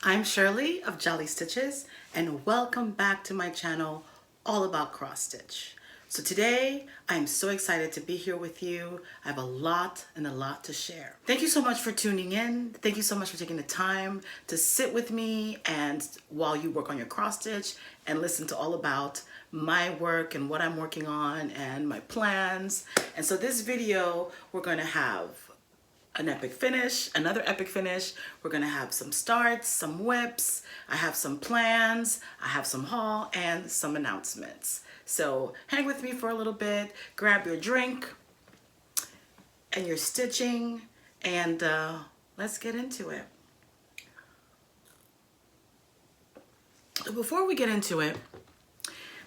I'm Shirley of Djali Stitches, and welcome back to my channel all about cross stitch. So today I'm so excited to be here with you. I have a lot to share. Thank you so much for tuning in. Thank you so much for taking the time to sit with me and while you work on your cross stitch and listen to all about my work and what I'm working on and my plans. And so this video, we're going to have an epic finish, another epic finish. We're gonna have some starts, some whips. I have some plans, I have some haul and some announcements. So hang with me for a little bit, grab your drink and your stitching, and let's get into it. Before we get into it,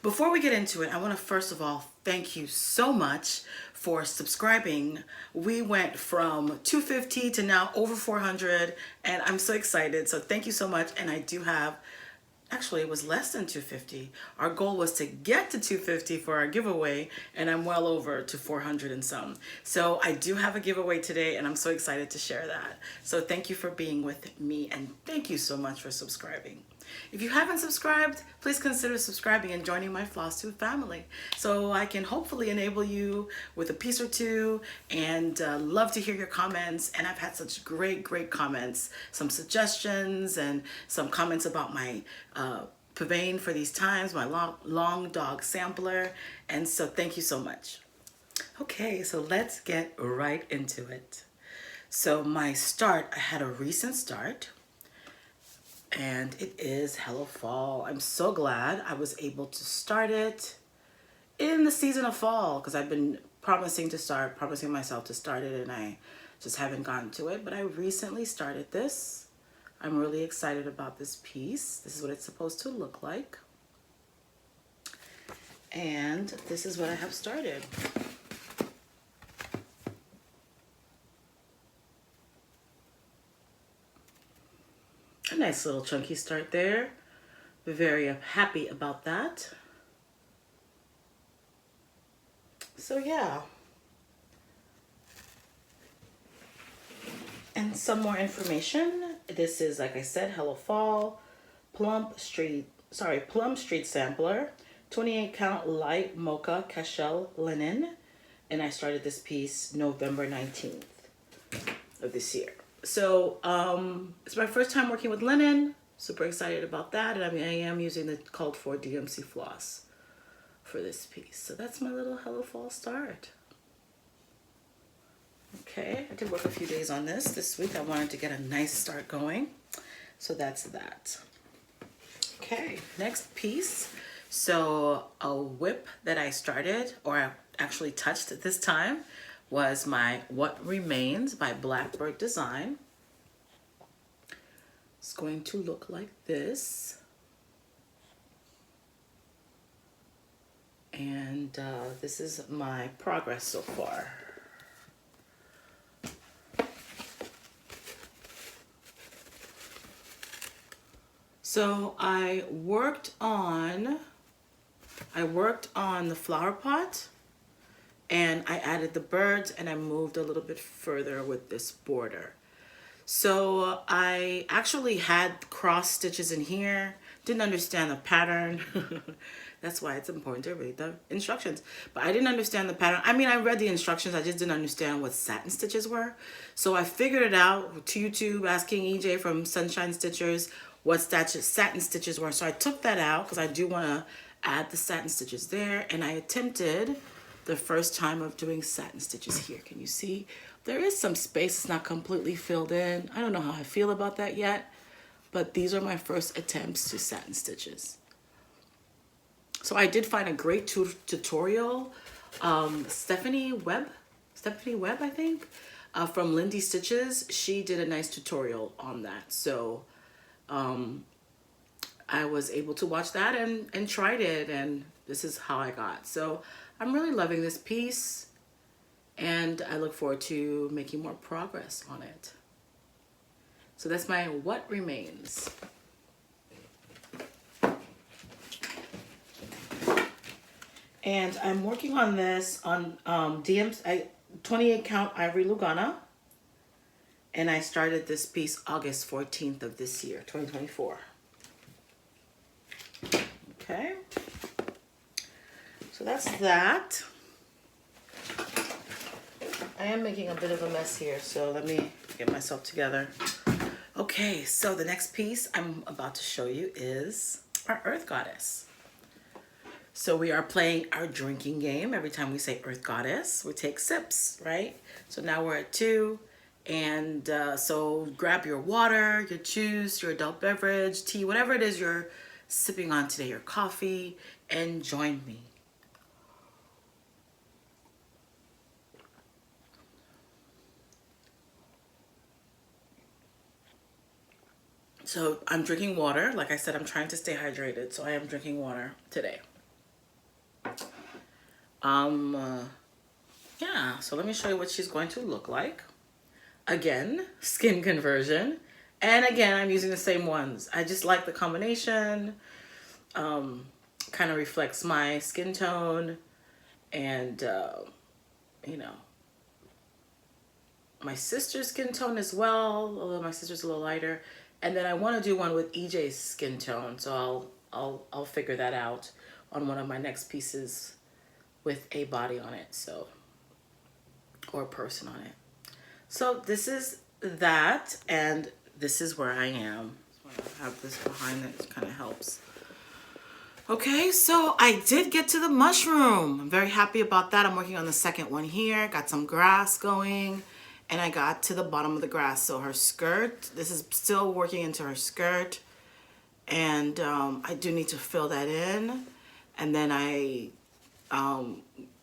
I want to first of all thank you so much for subscribing. We went from 250 to now over 400, and I'm so excited. So thank you so much. And I do have, actually it was less than 250. Our goal was to get to 250 for our giveaway, and I'm well over to 400 and some. So I do have a giveaway today, and I'm so excited to share that. So thank you for being with me, and thank you so much for subscribing. If you haven't subscribed, please consider subscribing and joining my Flosstube family so I can hopefully enable you with a piece or two, and love to hear your comments. And I've had such great comments, some suggestions and some comments about my pavane for these times, my long dog sampler. And so thank you so much. Okay, so let's get right into it. So my start, I had a recent start, and it is Hello Fall. I'm so glad I was able to start it in the season of fall, because I've been promising myself to start it, and I just haven't gotten to it. But I recently started this. I'm really excited about this piece. This is what it's supposed to look like. And this is what I have started. A nice little chunky start there. Very happy about that. So yeah. And some more information. This is, like I said, Hello Fall, Plum Street Sampler, 28 count light Mocha Cashel linen. And I started this piece November 19th of this year. So it's my first time working with linen. Super excited about that. And I am using the called for DMC floss for this piece. So that's my little Hello Fall start. Okay, I did work a few days on this week. I wanted to get a nice start going. So that's that. Okay, next piece. So a whip that I started, or I actually touched this time, was my What Remains by Blackbird Design. It's going to look like this. And this is my progress so far. So I worked on the flower pot, and I added the birds, and I moved a little bit further with this border. So I actually had cross stitches in here, didn't understand the pattern. That's why it's important to read the instructions. But I didn't understand the pattern. I mean, I read the instructions, I just didn't understand what satin stitches were. So I figured it out to YouTube, asking EJ from Sunshine Stitchers what satin stitches were. So I took that out because I do want to add the satin stitches there, and I attempted the first time of doing satin stitches here. Can you see? There is some space, it's not completely filled in. I don't know how I feel about that yet, but these are my first attempts to satin stitches. So I did find a great tutorial, Stephanie Webb, I think, from Lindy Stitches. She did a nice tutorial on that. So I was able to watch that and tried it, and this is how I got. So I'm really loving this piece, and I look forward to making more progress on it. So that's my What Remains. And I'm working on this on 28 count Ivory Lugana. And I started this piece August 14th of this year, 2024. Okay. So that's that. I am making a bit of a mess here, so let me get myself together. Okay, so the next piece I'm about to show you is our Earth Goddess. So we are playing our drinking game. Every time we say Earth Goddess, we take sips, right? So now we're at 2. And so grab your water, your juice, your adult beverage, tea, whatever it is you're sipping on today, your coffee, and join me. So I'm drinking water. Like I said, I'm trying to stay hydrated, so I am drinking water today. Yeah, so let me show you what she's going to look like. Again, skin conversion. And again, I'm using the same ones. I just like the combination. Kind of reflects my skin tone and, you know, my sister's skin tone as well, although my sister's a little lighter. And then I want to do one with EJ's skin tone, so I'll figure that out on one of my next pieces with a body on it, so, or a person on it. So this is that, and this is where I am. I have this behind it kind of helps. Okay, so I did get to the mushroom. I'm very happy about that. I'm working on the second one here. Got some grass going, and I got to the bottom of the grass. So her skirt, this is still working into her skirt, and I do need to fill that in. And then I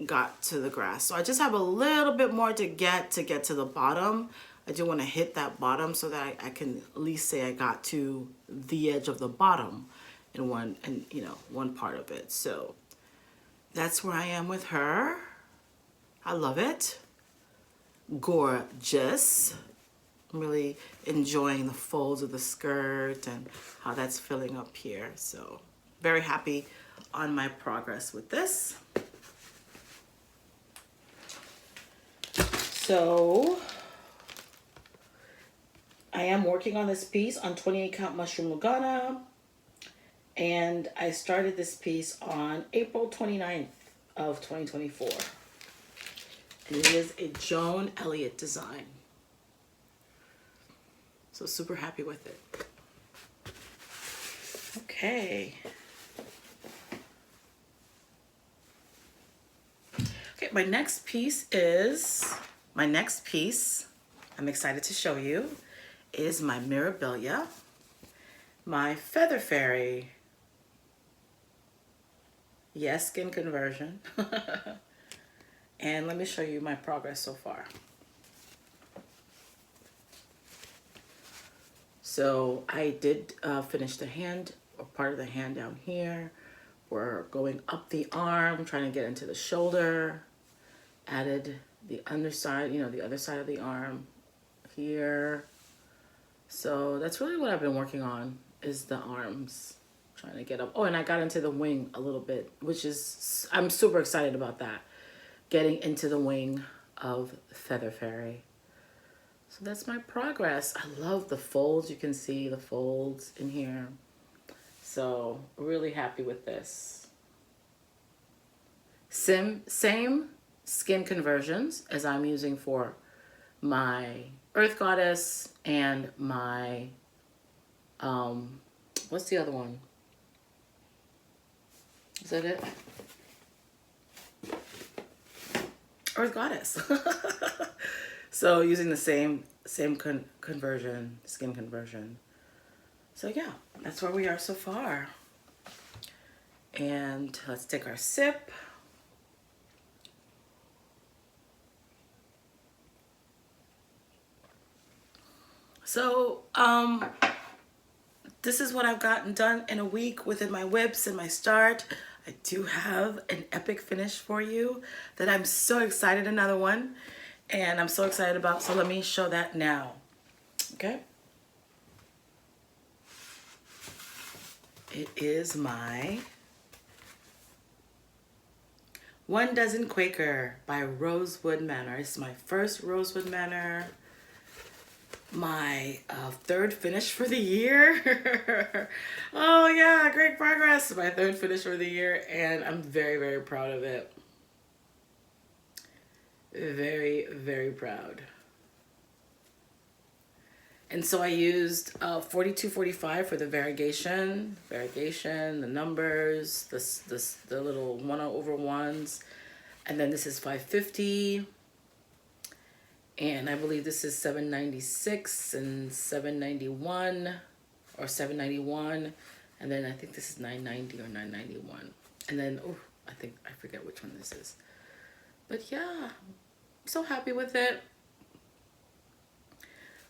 got to the grass. So I just have a little bit more to get to the bottom. I do want to hit that bottom so that I can at least say I got to the edge of the bottom in one part of it. So that's where I am with her. I love it. Gorgeous. I'm really enjoying the folds of the skirt and how that's filling up here. So very happy on my progress with this. So I am working on this piece on 28 count Mushroom Lugana, and I started this piece on April 29th of 2024. And it is a Joan Elliot design. So super happy with it. Okay. Okay, my next piece, I'm excited to show you, is my Mirabilia, my Feather Fairy. Yes, skin conversion. And let me show you my progress so far. So I did finish the hand, or part of the hand down here. We're going up the arm, trying to get into the shoulder. Added the underside, the other side of the arm here. So that's really what I've been working on, is the arms, trying to get up. Oh, and I got into the wing a little bit, which is, I'm super excited about that. Getting into the wing of Feather Fairy. So that's my progress. I love the folds. You can see the folds in here. So really happy with this. Same skin conversions as I'm using for my Earth Goddess and my, what's the other one? Is that it? Earth Goddess. So using the same conversion, skin conversion. So yeah, that's where we are so far. And let's take our sip. So, this is what I've gotten done in a week within my whips and my start. I do have an epic finish for you that I'm so excited, another one, and I'm so excited about. So let me show that now, okay? It is my Dozen Quaker by Rosewood Manor. It's my first Rosewood Manor my third finish for the year. Oh yeah, great progress. My third finish for the year, and I'm very, very proud of it. Very, very proud. And so I used 4245 for the variegation, the numbers, the little 1/1s, and then this is 550. And I believe this is 796 and 791 or 791. And then I think this is 990 or 991. And then, oh, I forget which one this is. But yeah, I'm so happy with it.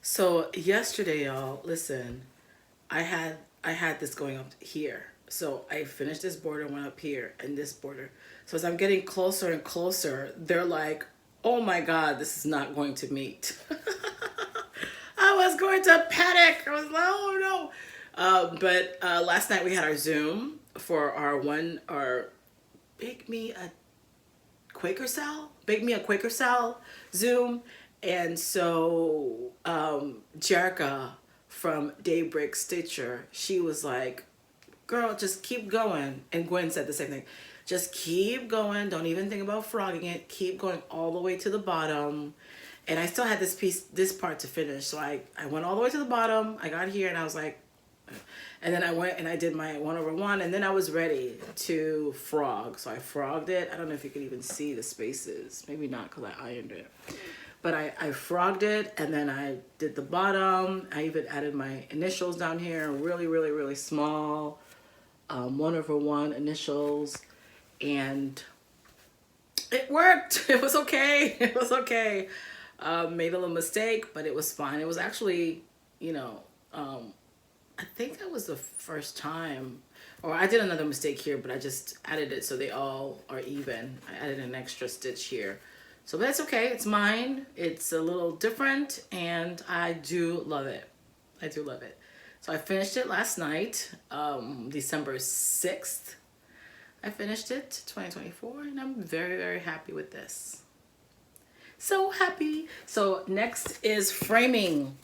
So yesterday, y'all, listen, I had this going up here. So I finished this border, went up here, and this border. So as I'm getting closer and closer, they're like, oh my God, this is not going to meet. I was going to panic. I was like, oh no. But last night we had our Zoom for our Bake Me a Quaker Cell Zoom. And so Jerica from Daybreak Stitcher, she was like, girl, just keep going. And Gwen said the same thing. Just keep going. Don't even think about frogging it. Keep going all the way to the bottom. And I still had this part to finish. So I went all the way to the bottom. I got here and I was like, and then I went and I did my 1/1, and then I was ready to frog. So I frogged it. I don't know if you could even see the spaces. Maybe not because I ironed it. But I frogged it, and then I did the bottom. I even added my initials down here, really, really, really small, 1/1 initials. And it worked. It was okay. It was okay. Made a little mistake, but it was fine. It was actually, you know, I think that was the first time, or I did another mistake here, but I just added it so they all are even. I added an extra stitch here. So that's okay. It's mine. It's a little different, and I do love it. I do love it. So I finished it last night, December 6th. I finished it, 2024, and I'm very, very happy with this. So happy. So next is framing.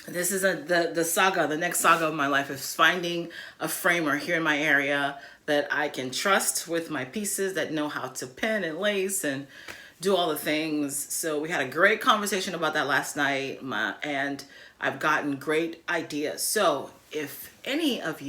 This is the next saga of my life is finding a framer here in my area that I can trust with my pieces, that know how to pin and lace and do all the things. So we had a great conversation about that last night, and I've gotten great ideas. So if any of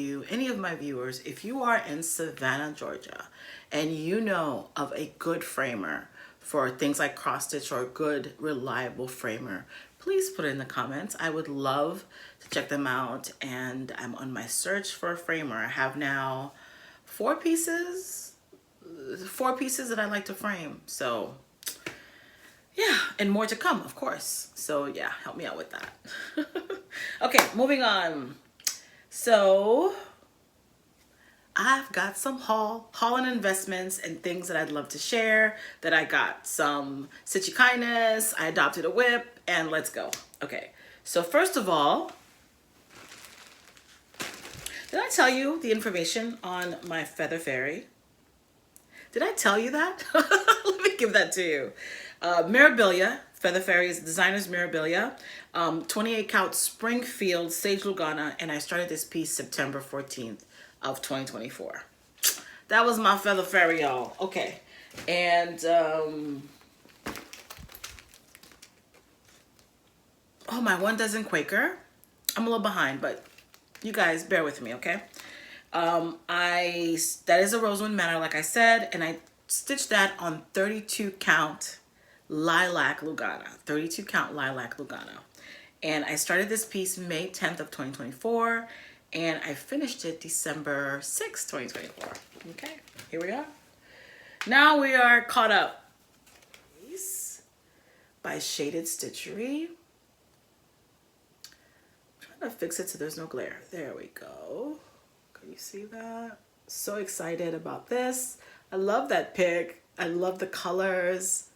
my viewers, if you are in Savannah, Georgia, and you know of a good framer for things like cross stitch, or a good, reliable framer, please put it in the comments. I would love to check them out, and I'm on my search for a framer. I have now four pieces that I like to frame. So yeah, and more to come, of course. So yeah, help me out with that. Okay, moving on. So I've got some haul and investments and things that I'd love to share, that I got some Stitchy kindness, I adopted a whip, and let's go. Okay, so first of all, did I tell you the information on my Feather Fairy? Did I tell you that? Let me give that to you. Mirabilia, Feather Fairy is designer's Mirabilia, 28 count Springfield Sage Lugana, and I started this piece September 14th of 2024. That was my Feather Fairy, y'all. Okay, and oh, my Dozen Quaker. I'm a little behind, but you guys bear with me, okay? That is a Rosewood Manor, like I said, and I stitched that on 32 count lilac Lugana, 32 count lilac Lugana. And I started this piece May 10th of 2024, and I finished it December 6th, 2024. Okay, here we are. Now we are caught up. By Shaded Stitchery. I'm trying to fix it so there's no glare. There we go. Can you see that? So excited about this. I love that pic. I love the colors.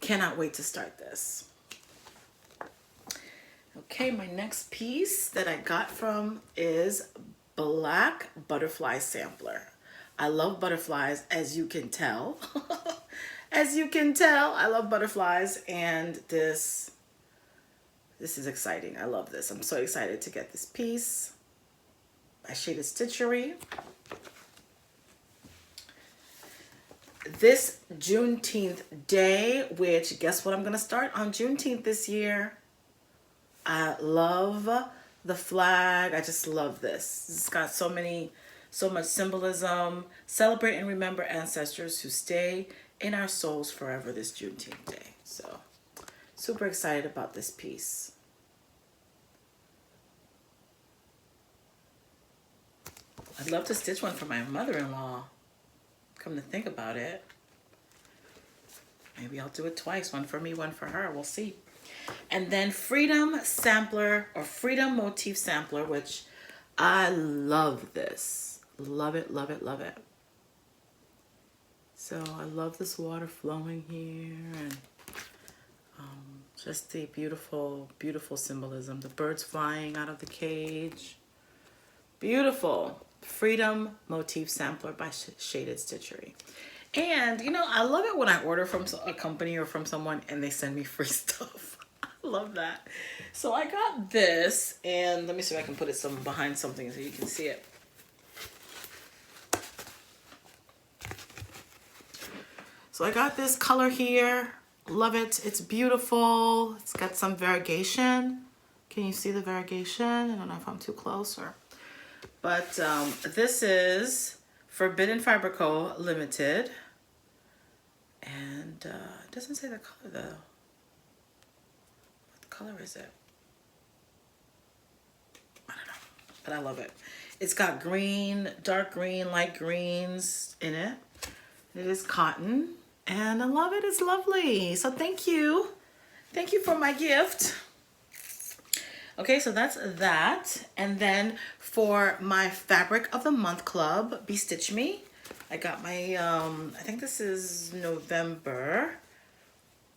Cannot wait to start this. Okay, my next piece that I got from is Black Butterfly Sampler. I love butterflies, as you can tell. As you can tell, I love butterflies, and this This is exciting. I love this. I'm so excited to get this piece by Shaded Stitchery. This Juneteenth day, which guess what I'm going to start on Juneteenth this year? I love the flag. I just love this. It's got so much symbolism. Celebrate and remember ancestors who stay in our souls forever this Juneteenth day. So super excited about this piece. I'd love to stitch one for my mother-in-law. Come to think about it. Maybe I'll do it twice. One for me, one for her. We'll see. And then Freedom Sampler or Freedom Motif Sampler, which I love this. Love it, love it, love it. So I love this water flowing here and just the beautiful, beautiful symbolism. The birds flying out of the cage. Beautiful. Freedom Motif Sampler by Shaded Stitchery. And, you know, I love it when I order from a company or from someone and they send me free stuff. I love that. So I got this, and let me see if I can put it behind something so you can see it. So I got this color here. Love it. It's beautiful. It's got some variegation. Can you see the variegation? I don't know if I'm too close or... But this is Forbidden Fiber Co. Limited. And it doesn't say the color though. What color is it? I don't know, but I love it. It's got green, dark green, light greens in it. It is cotton and I love it. It's lovely. So thank you. Thank you for my gift. Okay, so that's that. And then for my Fabric of the Month Club, Be Stitch Me, I got my, I think this is November.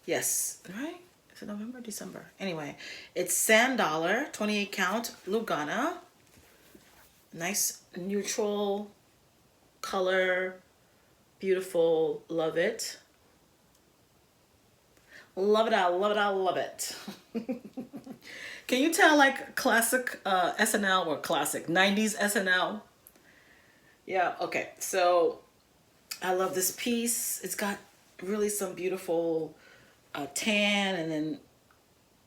Yes, right? Is it November or December? Anyway, it's Sand Dollar, 28 count, Lugana. Nice neutral color, beautiful, love it. Love it, I love it, I love it. Can you tell like classic SNL or classic 90s SNL? Yeah, okay. So I love this piece. It's got really some beautiful tan and then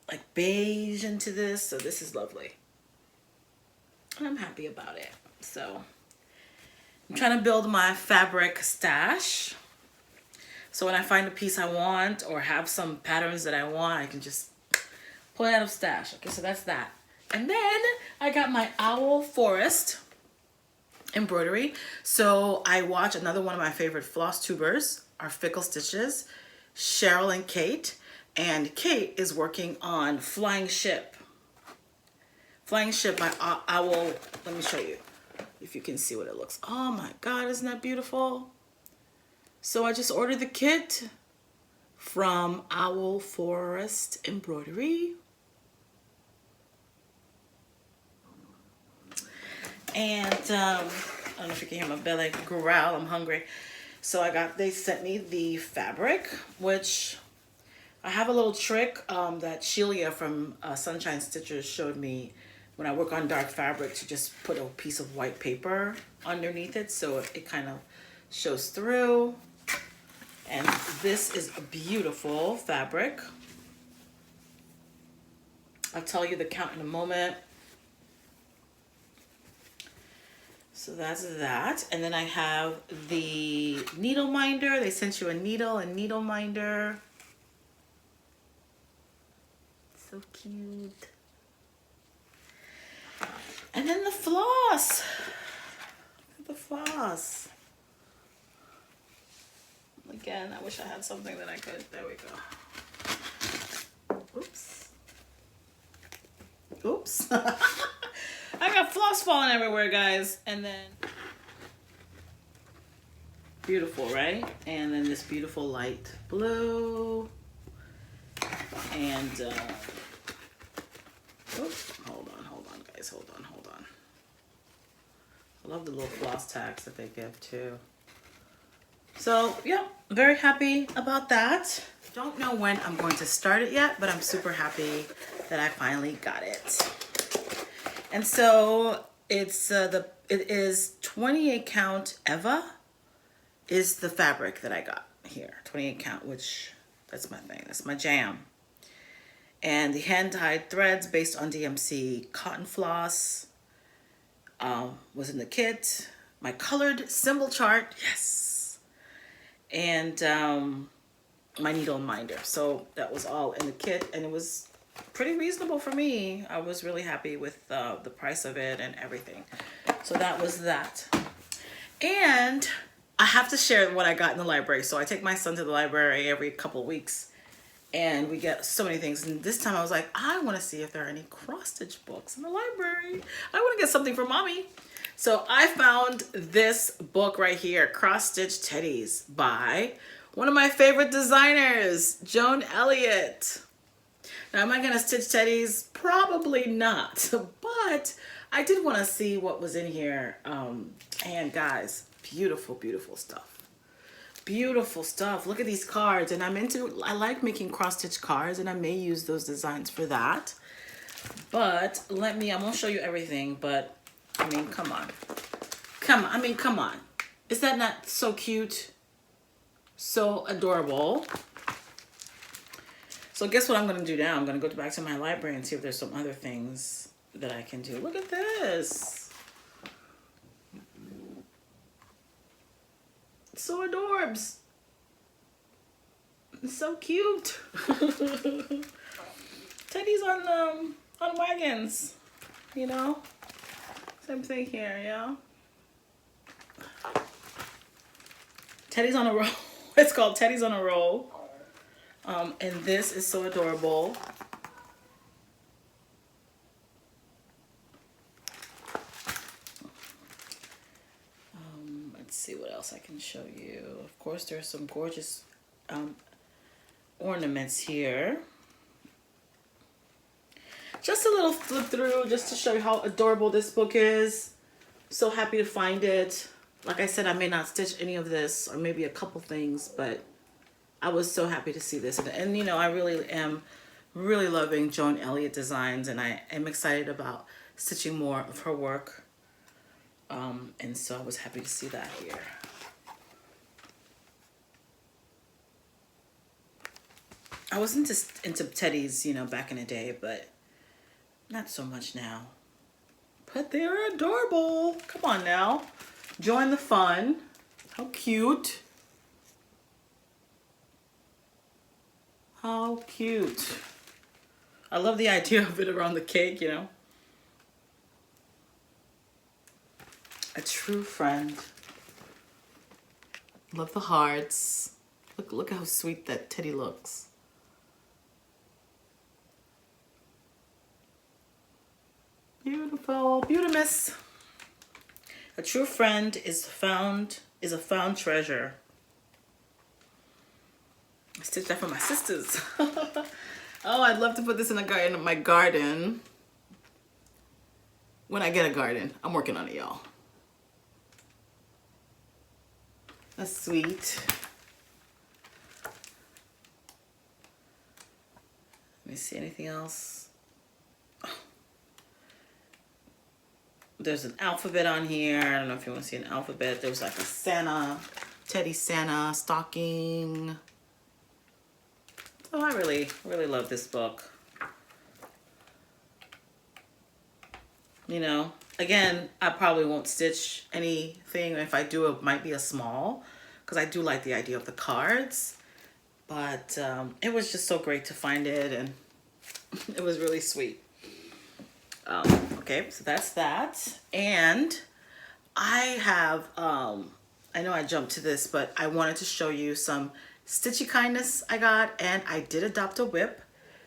like beige into this. So this is lovely. And I'm happy about it. So I'm trying to build my fabric stash. So when I find a piece I want or have some patterns that I want, I can just pull it out of stash. Okay, so that's that. And then I got my Owl Forest embroidery. So I watch another one of my favorite floss tubers, our Fickle Stitches, Cheryl and Kate. And Kate is working on Flying Ship. Flying Ship by Owl. Let me show you if you can see what it looks. Oh my God, isn't that beautiful? So I just ordered the kit from Owl Forest Embroidery. And I don't know if you can hear my belly growl, I'm hungry. So they sent me the fabric, which I have a little trick that Shirley from Sunshine Stitchers showed me when I work on dark fabric, to just put a piece of white paper underneath it so it kind of shows through. And this is a beautiful fabric. I'll tell you the count in a moment. So that's that. And then I have the needle minder. They sent you a needle and needle minder. So cute. And then the floss. The floss. Again, I wish I had something that I could. There we go. Oops. Oops. I got floss falling everywhere, guys. And then, beautiful, right? And then this beautiful light blue. And, oops, hold on, guys, hold on. I love the little floss tags that they give too. So, yeah, very happy about that. Don't know when I'm going to start it yet, but I'm super happy that I finally got it. And so it is 28 count Eva is the fabric that I got here. 28 count, which that's my thing. That's my jam. And the hand-dyed threads based on DMC cotton floss was in the kit. My colored symbol chart, yes. And my needle minder. So that was all in the kit, and it was pretty reasonable for me. I was really happy with the price of it and everything. So that was that. And I have to share what I got in the library. So I take my son to the library every couple of weeks, and we get so many things. And this time I was like, I want to see if there are any cross-stitch books in the library. I want to get something for mommy. So I found this book right here, Cross Stitch Teddies by one of my favorite designers, Joan Elliot. Now, am I going to stitch teddies? Probably not, but I did want to see what was in here. And guys, beautiful, beautiful stuff. Beautiful stuff. Look at these cards. And I like making cross-stitch cards, and I may use those designs for that. But I won't show you everything, but I mean, come on. Come on. Is that not so cute? So adorable. So guess what I'm going to do now? I'm going to go back to my library and see if there's some other things that I can do. Look at this. It's so adorbs. It's so cute. Teddy's on wagons, you know? Same thing here, yeah? Teddy's on a roll. It's called Teddy's on a Roll. And this is so adorable. Let's see what else I can show you. Of course, there's some gorgeous ornaments here. Just a little flip through just to show you how adorable this book is. So happy to find it. Like I said, I may not stitch any of this, or maybe a couple things, but I was so happy to see this. And you know, I really am loving Joan Elliot designs, and I am excited about stitching more of her work. And so I was happy to see that here. I was into teddies, you know, back in the day, but not so much now. But they're adorable. Come on now. Join the fun. How cute. How cute. I love the idea of it around the cake, you know. A true friend. Love the hearts. Look how sweet that teddy looks. Beautiful, beautimous. A true friend is a found treasure. I stitched that for my sisters. Oh, I'd love to put this in my garden. When I get a garden, I'm working on it, y'all. That's sweet. Let me see, anything else? Oh. There's an alphabet on here. I don't know if you want to see an alphabet. There's like a Santa, Teddy Santa stocking. So I really, really love this book. You know, again, I probably won't stitch anything. If I do, it might be a small, because I do like the idea of the cards. But it was just so great to find it, and it was really sweet. Okay, so that's that. And I have, I know I jumped to this, but I wanted to show you some stitchy kindness I got, and I did adopt a whip.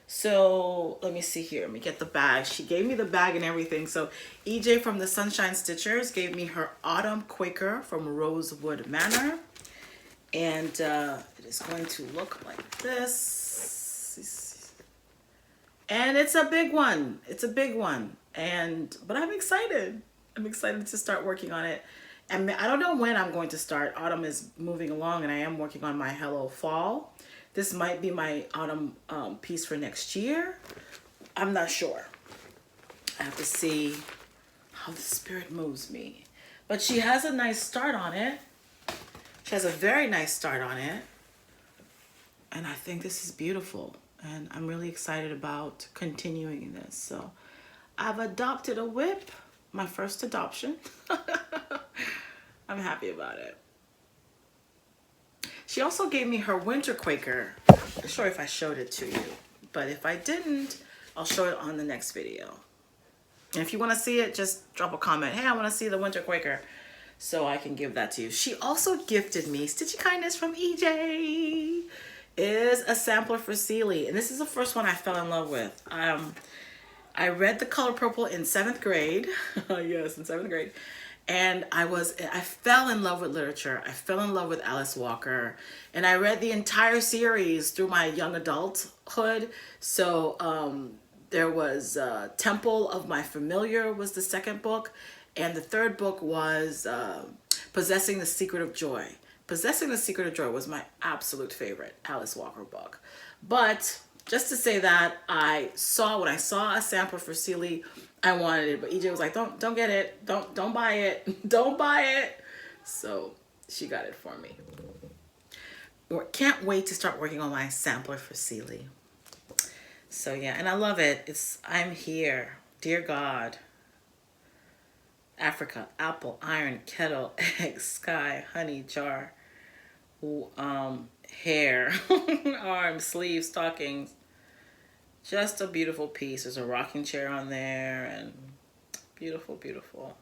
So let me see here. Let me get the bag. She gave me the bag and everything. So EJ from the Sunshine Stitchers gave me her Autumn Quaker from Rosewood Manor. And it is going to look like this. And it's a big one. It's a big one. But I'm excited. I'm excited to start working on it. And I don't know when I'm going to start. Autumn is moving along, and I am working on my Hello Fall. This might be my autumn piece for next year, I'm not sure. I have to see how the spirit moves me. But she has a nice start on it. She has a very nice start on it. And I think this is beautiful. And I'm really excited about continuing this. So I've adopted a whip, my first adoption. I'm happy about it. She also gave me her winter Quaker. I'm not sure if I showed it to you, but if I didn't, I'll show it on the next video. And if you want to see it, just drop a comment. Hey, I want to see the winter Quaker, so I can give that to you. She also gifted me Stitchy Kindness from EJ. Is a sampler for Sealy, and this is the first one I fell in love with. I read The Color Purple in 7th grade. Yes, in 7th grade. And I fell in love with literature. I fell in love with Alice Walker. And I read the entire series through my young adulthood. So there was Temple of My Familiar was the second book. And the third book was Possessing the Secret of Joy. Possessing the Secret of Joy was my absolute favorite Alice Walker book. But just to say that, when I saw a sampler for Sealy, I wanted it, but EJ was like, don't get it. Don't buy it. Don't buy it. So she got it for me. Can't wait to start working on my sampler for Sealy. So yeah, and I love it. I'm here. Dear God. Africa, apple, iron, kettle, egg, sky, honey, jar, hair, arms, sleeves, stockings. Just a beautiful piece. There's a rocking chair on there, and beautiful, beautiful.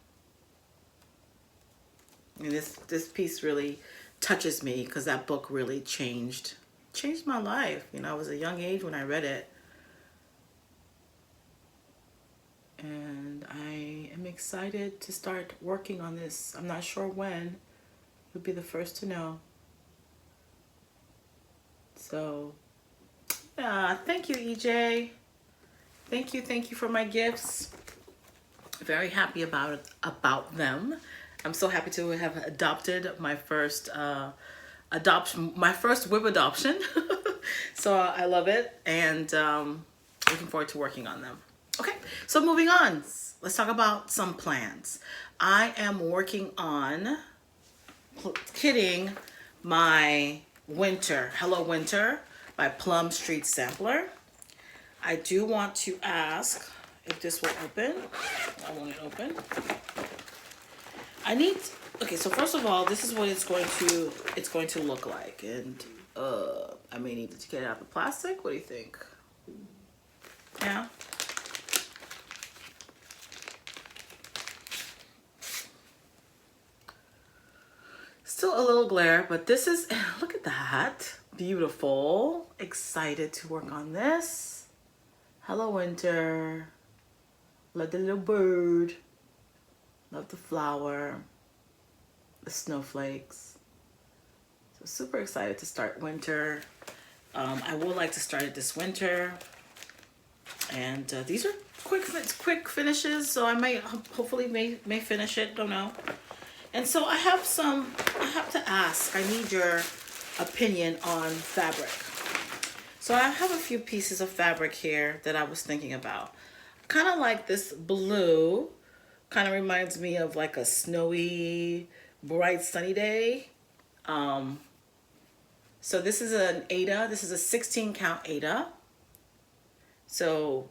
And this piece really touches me because that book really changed my life. You know, I was a young age when I read it. And I am excited to start working on this. I'm not sure when. You'll be the first to know. So, yeah, thank you, EJ. Thank you for my gifts. Very happy about them. I'm so happy to have adopted my first whip adoption. So I love it, and looking forward to working on them. Okay, so moving on. Let's talk about some plans. I am working on kitting my winter, Hello Winter by Plum Street Sampler. I do want to ask if this will open. I want it open. Okay, so first of all, this is what it's going to look like. And I may need to get it out of the plastic. What do you think? Yeah. Still a little glare, but this is, look at that. Beautiful. Excited to work on this. Hello, winter. Love the little bird. Love the flower. The snowflakes. So super excited to start winter. I would like to start it this winter. And these are quick finishes, so I may hopefully may finish it, don't know. And so I have to ask, I need your opinion on fabric. So I have a few pieces of fabric here that I was thinking about. Kind of like this blue, kind of reminds me of like a snowy, bright, sunny day. So this is an Aida, this is a 16 count Aida. So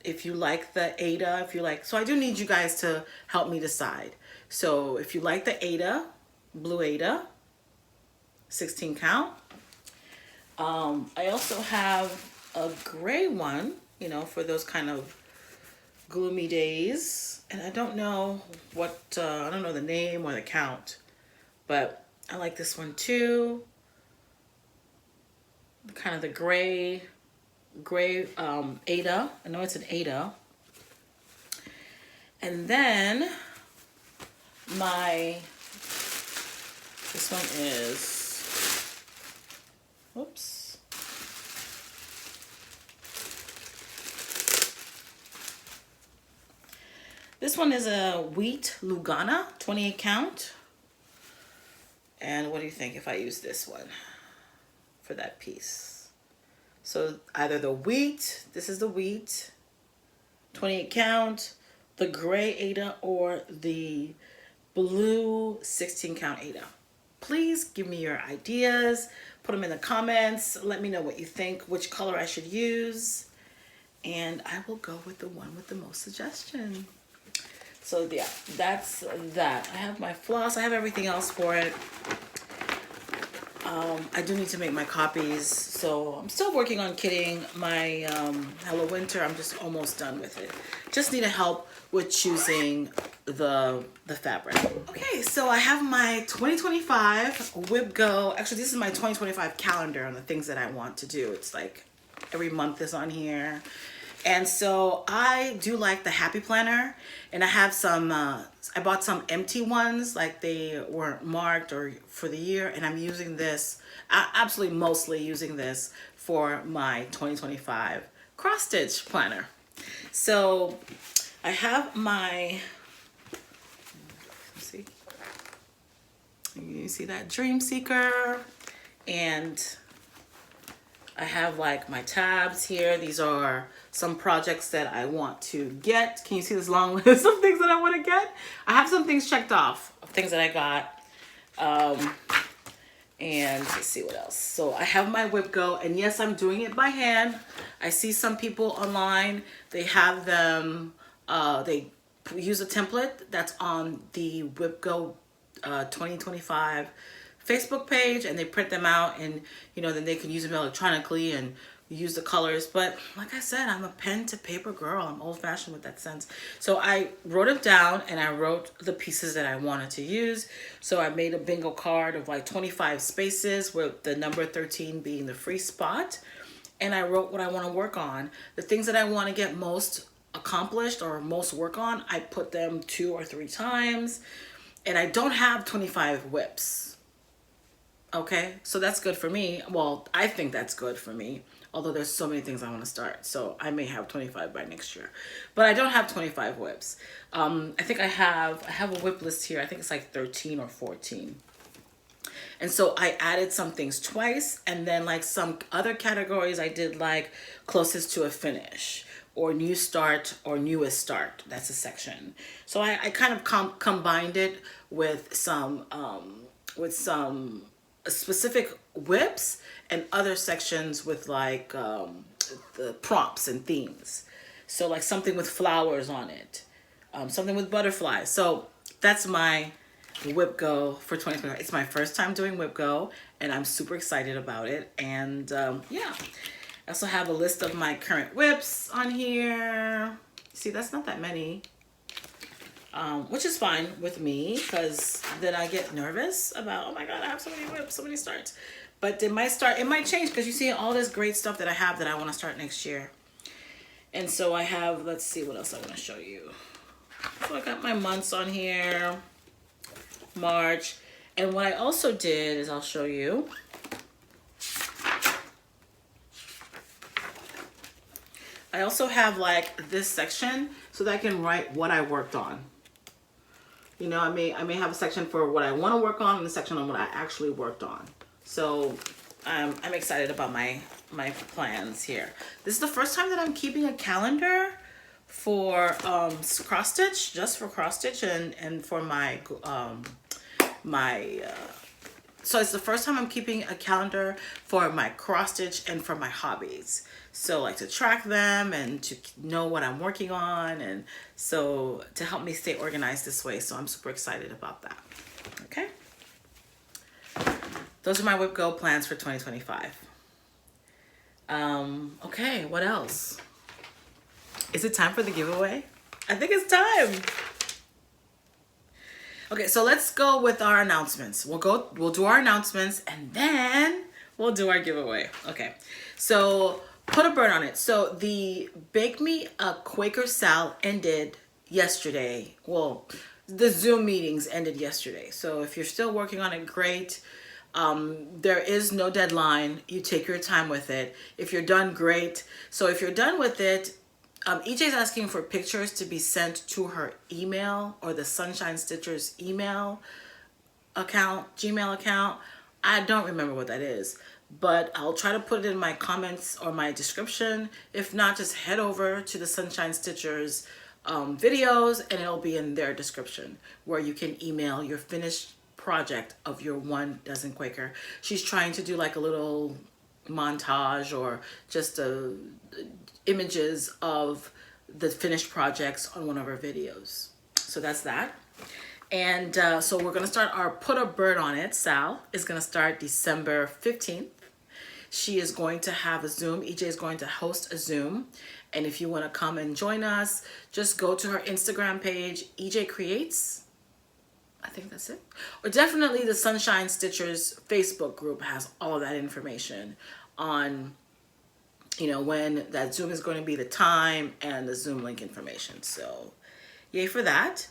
if you like the Aida, so I do need you guys to help me decide. So if you like the Aida, blue Aida, 16 count. I also have a gray one, you know, for those kind of gloomy days. And I don't know I don't know the name or the count, but I like this one too. Kind of the gray Aida. I know it's an Aida. And then this one is, whoops. This one is a wheat Lugana, 28 count. And what do you think if I use this one for that piece? So either the wheat, this is the wheat, 28 count, the gray Ada, or the blue 16 count Ada. Please give me your ideas, put them in the comments, let me know what you think, which color I should use, and I will go with the one with the most suggestion. So yeah, that's that. I have my floss, I have everything else for it. I do need to make my copies, so I'm still working on kitting my Hello Winter. I'm just almost done with it. Just need help with choosing the fabric. Okay, so I have my 2025 Whip Go. Actually, this is my 2025 calendar on the things that I want to do. It's like every month is on here. And so I do like the Happy Planner, and I have some, I bought some empty ones, like they weren't marked or for the year, and I'm using this, absolutely mostly using this for my 2025 cross stitch planner. So I have my, let's see, you see that Dream Seeker, and I have like my tabs here. These are some projects that I want to get. Can you see this long list of things that I want to get? I have some things checked off of things that I got. And let's see what else. So I have my Whip Go, and yes, I'm doing it by hand. I see some people online, they have them, they use a template that's on the Whip Go 2025 Facebook page, and they print them out, and you know, then they can use them electronically and use the colors. But like I said, I'm a pen to paper girl. I'm old fashioned with that sense. So I wrote it down, and I wrote the pieces that I wanted to use. So I made a bingo card of like 25 spaces, with the number 13 being the free spot. And I wrote what I want to work on. The things that I want to get most accomplished or most work on, I put them 2 or 3 times. And I don't have 25 whips. Okay, so that's good for me. Well, I think that's good for me, although there's so many things I want to start. So I may have 25 by next year, but I don't have 25 whips. I think I have a whip list here. I think it's like 13 or 14. And so I added some things twice, and then like some other categories I did like closest to a finish, or new start, or newest start. That's a section. So I kind of combined it with some specific whips, and other sections with like the prompts and themes. So like something with flowers on it, something with butterflies. So that's my Whip Go for 2025. It's my first time doing Whip Go, and I'm super excited about it. And yeah, I also have a list of my current whips on here. See, that's not that many. Which is fine with me, because then I get nervous about, oh my god, I have so many whips, so many starts. But it might change, because you see all this great stuff that I have that I want to start next year. And so I have, let's see what else I want to show you. So I got my months on here, March. And what I also did is, I'll show you. I also have like this section so that I can write what I worked on. You know, I may have a section for what I want to work on, and a section on what I actually worked on. So I'm excited about my plans here. This is the first time that I'm keeping a calendar for cross stitch, just for cross stitch, and for my so it's the first time I'm keeping a calendar for my cross stitch and for my hobbies. So like to track them and to know what I'm working on, and so to help me stay organized this way. So I'm super excited about that. Okay. Those are my Whip Go plans for 2025. Okay, what else? Is it time for the giveaway? I think it's time. Okay, so let's go with our announcements. We'll do our announcements, and then we'll do our giveaway. Okay, so put a bird on it. So the Bake Me a Quaker Sal ended yesterday. Well, the Zoom meetings ended yesterday. So if you're still working on it, great. There is no deadline. You take your time with it. If you're done, great. So if you're done with it, EJ's asking for pictures to be sent to her email, or the Sunshine Stitchers email account, Gmail account. I don't remember what that is, but I'll try to put it in my comments or my description. If not, just head over to the Sunshine Stitchers videos and it'll be in their description where you can email your finished project of your 1 Dozen Quaker. She's trying to do like a little montage or just images of the finished projects on one of her videos. So that's that. And so we're gonna start our Put a Bird on It. Sal is gonna start December 15th. She is going to have a Zoom. EJ is going to host a Zoom. And if you want to come and join us, just go to her Instagram page, EJ Creates. I think that's it. Or definitely the Sunshine Stitchers Facebook group has all of that information on, you know, when that Zoom is going to be, the time, and the Zoom link information. So yay for that.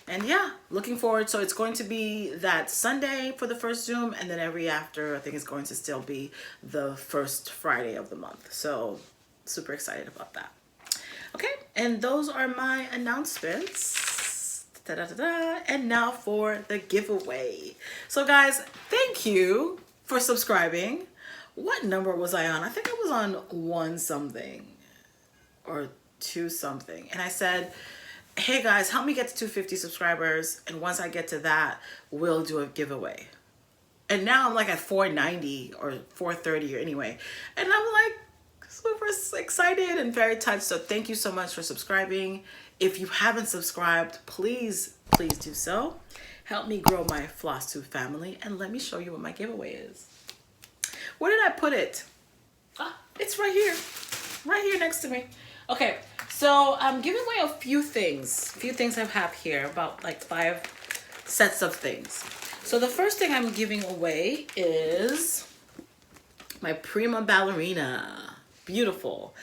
And yeah, looking forward. So it's going to be that Sunday for the first Zoom, and then every after, I think it's going to still be the first Friday of the month. So super excited about that. Okay, and those are my announcements. Da-da-da-da. And now for the giveaway. So guys, thank you for subscribing. What number was I on? I think I was on 1 something or 2 something. And I said, hey guys, help me get to 250 subscribers, and once I get to that, we'll do a giveaway. And now I'm like at 490 or 430 or anyway, and I'm like super excited and very touched. So thank you so much for subscribing. If you haven't subscribed, please do so. Help me grow my Flosstube family, and let me show you what my giveaway is. Where did I put it? Ah, it's right here next to me. Okay. So I'm giving away a few things I have here, about like 5 sets of things. So the first thing I'm giving away is my Prima Ballerina. Beautiful.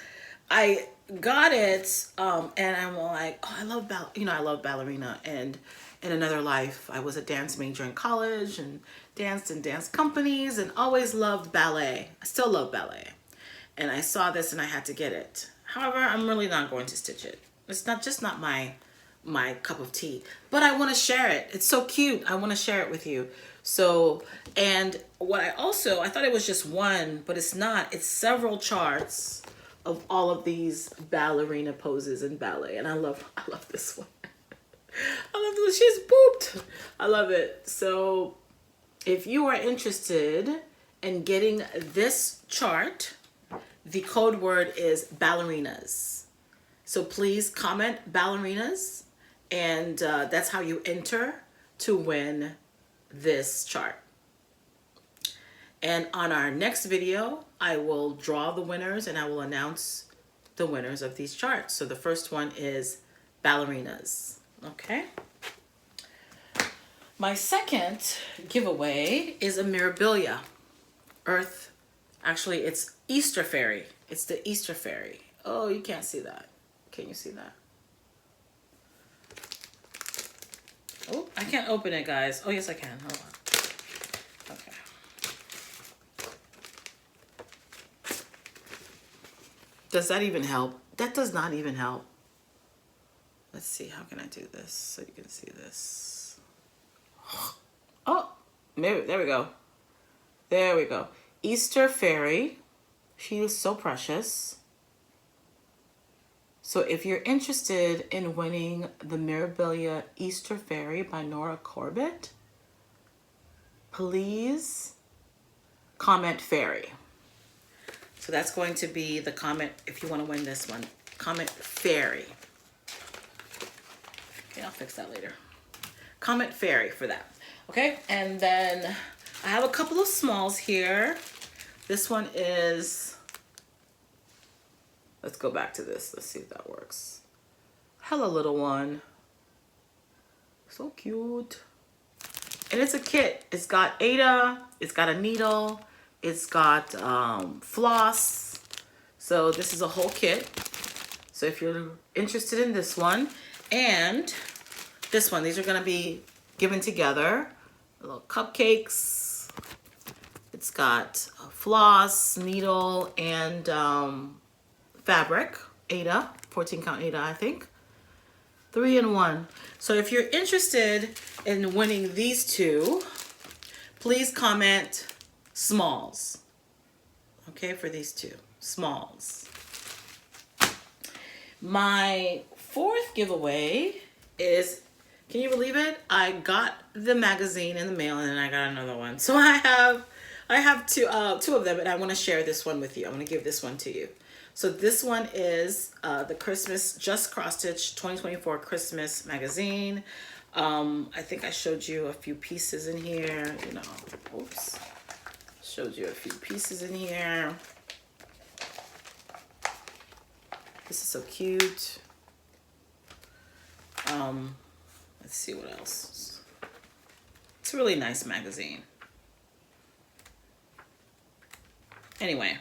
I got it and I'm like, oh, I love ballerina. And in another life, I was a dance major in college and danced in dance companies and always loved ballet. I still love ballet. And I saw this and I had to get it. However, I'm really not going to stitch it. It's not my cup of tea, but I want to share it. It's so cute. I want to share it with you. So, and what I thought it was just 1, but it's not. It's several charts of all of these ballerina poses in ballet. And I love this one. I love this. She's pooped. I love it. So if you are interested in getting this chart, the code word is ballerinas. So please comment ballerinas, and that's how you enter to win this chart. And on our next video, I will draw the winners and I will announce the winners of these charts. So the first one is ballerinas. Okay. My second giveaway is a Mirabilia Earth. Actually, it's Easter Fairy. It's the Easter Fairy. Oh, you can't see that. Can you see that? Oh, I can't open it, guys. Oh, yes, I can. Hold on. Okay. Does that even help? That does not even help. Let's see. How can I do this so you can see this? Oh, maybe, there we go. There we go. Easter Fairy. She is so precious. So if you're interested in winning the Mirabilia Easter Fairy by Nora Corbett, please comment fairy. So that's going to be the comment if you want to win this one. Comment fairy. Okay, I'll fix that later. Comment fairy for that. Okay, and then I have a couple of smalls here. This one is, let's go back to this. Let's see if that works. Hello, little one. So cute. And it's a kit. It's got Ada, it's got a needle, it's got floss. So this is a whole kit. So if you're interested in this one and this one, these are gonna be given together. Little cupcakes. It's got floss, needle, and fabric. Ada, 14 count Ada, I think. 3 in 1. So if you're interested in winning these two, please comment smalls. Okay, for these two, smalls. My fourth giveaway is, can you believe it? I got the magazine in the mail and then I got another one. So I have two of them, and I want to share this one with you. I want to give this one to you. So this one is the Christmas Just Cross Stitch 2024 Christmas magazine. I think I showed you a few pieces in here, you know, oops. Showed you a few pieces in here. This is so cute. Let's see what else. It's a really nice magazine. Anyway.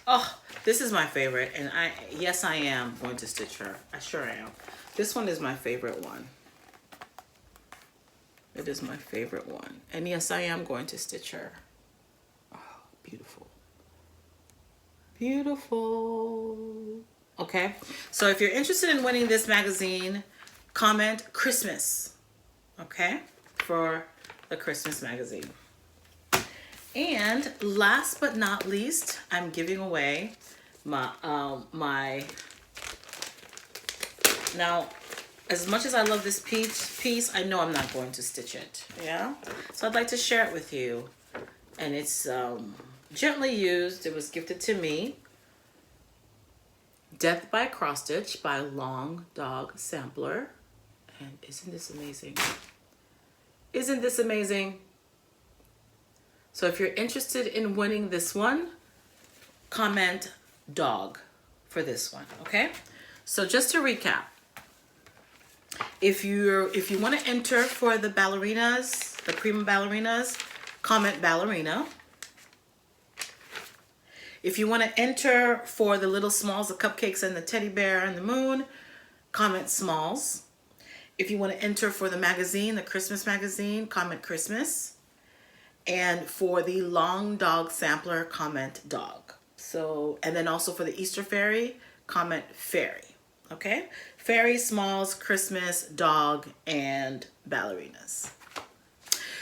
Oh, this is my favorite, and yes, I am going to stitch her. I sure am. This one is my favorite one. It is my favorite one. And yes, I am going to stitch her. Oh, beautiful. Beautiful. Okay, so if you're interested in winning this magazine, comment Christmas, okay, for the Christmas magazine. And last but not least, I'm giving away my, now, as much as I love this piece, I know I'm not going to stitch it, yeah? So I'd like to share it with you. And it's gently used. It was gifted to me. Death by Cross Stitch by Long Dog Sampler. And isn't this amazing? Isn't this amazing? So if you're interested in winning this one, comment dog for this one, okay? So just to recap, if you want to enter for the ballerinas, the prima ballerinas, comment ballerina. If you want to enter for the little smalls, the cupcakes and the teddy bear and the moon, comment smalls. If you want to enter for the magazine, the Christmas magazine, comment Christmas. And for the Long Dog Sampler, comment dog. So, and then also for the Easter fairy, comment fairy. Okay? Fairy, smalls, Christmas, dog, and ballerinas.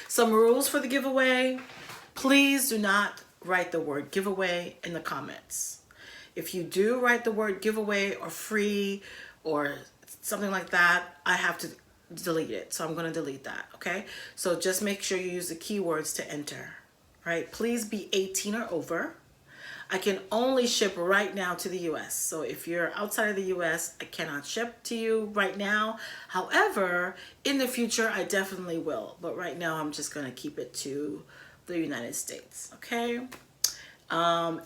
Some rules for the giveaway. Please do not write the word giveaway in the comments. If you do write the word giveaway or free or something like that, I have to delete it. So I'm going to delete that. Okay. So just make sure you use the keywords to enter. Right. Please be 18 or over. I can only ship right now to the US. So if you're outside of the US, I cannot ship to you right now. However, in the future, I definitely will. But right now, I'm just going to keep it to the United States. Okay. I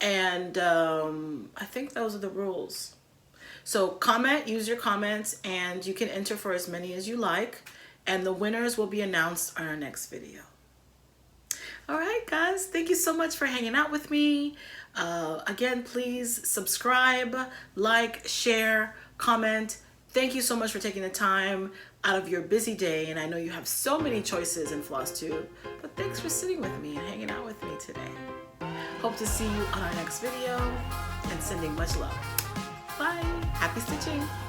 think those are the rules. So comment, use your comments, and you can enter for as many as you like. And the winners will be announced on our next video. All right, guys, thank you so much for hanging out with me. Again, please subscribe, like, share, comment. Thank you so much for taking the time out of your busy day. And I know you have so many choices in Flosstube, but thanks for sitting with me and hanging out with me today. Hope to see you on our next video and sending much love. Bye. Happy stitching.